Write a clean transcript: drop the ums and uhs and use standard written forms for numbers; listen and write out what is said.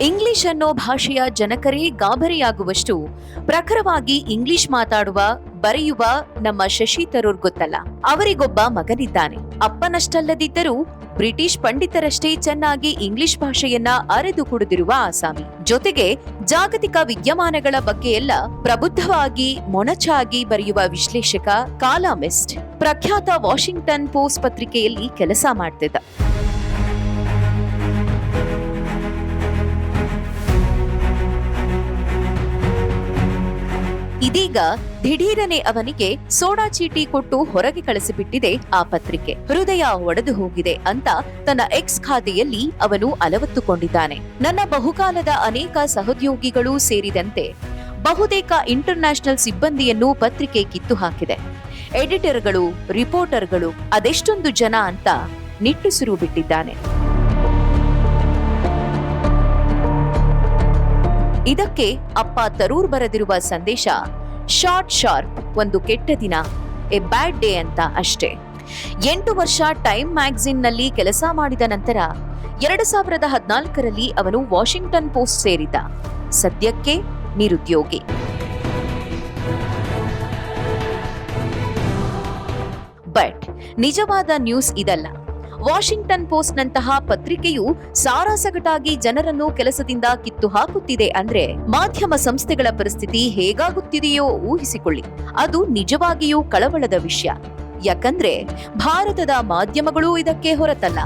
English ಅನ್ನೋ ಭಾಷೆಯ ಜನಕರೇ ಗಾಬರಿಯಾಗುವಷ್ಟು ಪ್ರಖರವಾಗಿ English ಮಾತಾಡುವ ಬರೆಯುವ ನಮ್ಮ ಶಶಿ ತರೂರ್ ಗೊತ್ತಲ್ಲ. ಅವರಿಗೊಬ್ಬ ಮಗನಿದ್ದಾನೆ. ಅಪ್ಪನಷ್ಟಲ್ಲದಿದ್ದರೂ ಬ್ರಿಟಿಷ್ ಪಂಡಿತರಷ್ಟೇ ಚೆನ್ನಾಗಿ ಇಂಗ್ಲಿಷ್ ಭಾಷೆಯನ್ನ ಅರೆದು ಕುಡಿದಿರುವ ಆಸಾಮಿ. ಜೊತೆಗೆ ಜಾಗತಿಕ ವಿದ್ಯಮಾನಗಳ ಬಗ್ಗೆ ಎಲ್ಲ ಪ್ರಬುದ್ಧವಾಗಿ ಮೊನಚಾಗಿ ಬರೆಯುವ ವಿಶ್ಲೇಷಕ, ಕಾಲಮಿಸ್ಟ್, ಪ್ರಖ್ಯಾತ ವಾಷಿಂಗ್ಟನ್ ಪೋಸ್ಟ್ ಪತ್ರಿಕೆಯಲ್ಲಿ ಕೆಲಸ ಮಾಡ್ತಿದ್ದ. ಇದೀಗ ದಿಢೀರನೆ ಅವನಿಗೆ ಸೋಡಾ ಚೀಟಿ ಕೊಟ್ಟು ಹೊರಗೆ ಕಳಿಸಿಬಿಟ್ಟಿದೆ ಆ ಪತ್ರಿಕೆ. ಹೃದಯ ಒಡೆದು ಹೋಗಿದೆ ಅಂತ ತನ್ನ ಎಕ್ಸ್ ಖಾತೆಯಲ್ಲಿ ಅವನು ಅಲವತ್ತುಕೊಂಡಿದ್ದಾನೆ. ನನ್ನ ಬಹುಕಾಲದ ಅನೇಕ ಸಹೋದ್ಯೋಗಿಗಳು ಸೇರಿದಂತೆ ಬಹುತೇಕ ಇಂಟರ್ನ್ಯಾಷನಲ್ ಸಿಬ್ಬಂದಿಯನ್ನು ಪತ್ರಿಕೆ ಕಿತ್ತು ಹಾಕಿದೆ. ಎಡಿಟರ್ಗಳು, ರಿಪೋರ್ಟರ್ಗಳು ಅದೆಷ್ಟೊಂದು ಜನ ಅಂತ ನಿಟ್ಟುಸಿರು ಬಿಟ್ಟಿದ್ದಾನೆ. ಇದಕ್ಕೆ ಅಪ್ಪ ತರೂರ್ ಬರೆದಿರುವ ಸಂದೇಶ ಶಾರ್ಟ್ ಶಾರ್ಪ್, ಒಂದು ಕೆಟ್ಟ ದಿನ, ಎ ಬ್ಯಾಡ್ ಡೇ ಅಂತ ಅಷ್ಟೇ. 8 ವರ್ಷ ಟೈಮ್ ಮ್ಯಾಗಝಿನ್ ನಲ್ಲಿ ಕೆಲಸ ಮಾಡಿದ ನಂತರ 2014ರಲ್ಲಿ ಅವನು ವಾಷಿಂಗ್ಟನ್ ಪೋಸ್ಟ್ ಸೇರಿದ. ಸದ್ಯಕ್ಕೆ ನಿರುದ್ಯೋಗಿ. ಬಟ್ ನಿಜವಾದ ನ್ಯೂಸ್ ಇದಲ್ಲ. ವಾಷಿಂಗ್ಟನ್ ಪೋಸ್ಟ್ ನಂತಹ ಪತ್ರಿಕೆಯು ಸಾರಾಸಗಟಾಗಿ ಜನರನ್ನು ಕೆಲಸದಿಂದ ಕಿತ್ತು ಹಾಕುತ್ತಿದೆ ಅಂದ್ರೆ ಮಾಧ್ಯಮ ಸಂಸ್ಥೆಗಳ ಪರಿಸ್ಥಿತಿ ಹೇಗಾಗುತ್ತಿದೆಯೋ ಊಹಿಸಿಕೊಳ್ಳಿ. ಅದು ನಿಜವಾಗಿಯೂ ಕಳವಳದ ವಿಷಯ. ಯಾಕಂದ್ರೆ ಭಾರತದ ಮಾಧ್ಯಮಗಳೂ ಇದಕ್ಕೆ ಹೊರತಲ್ಲ.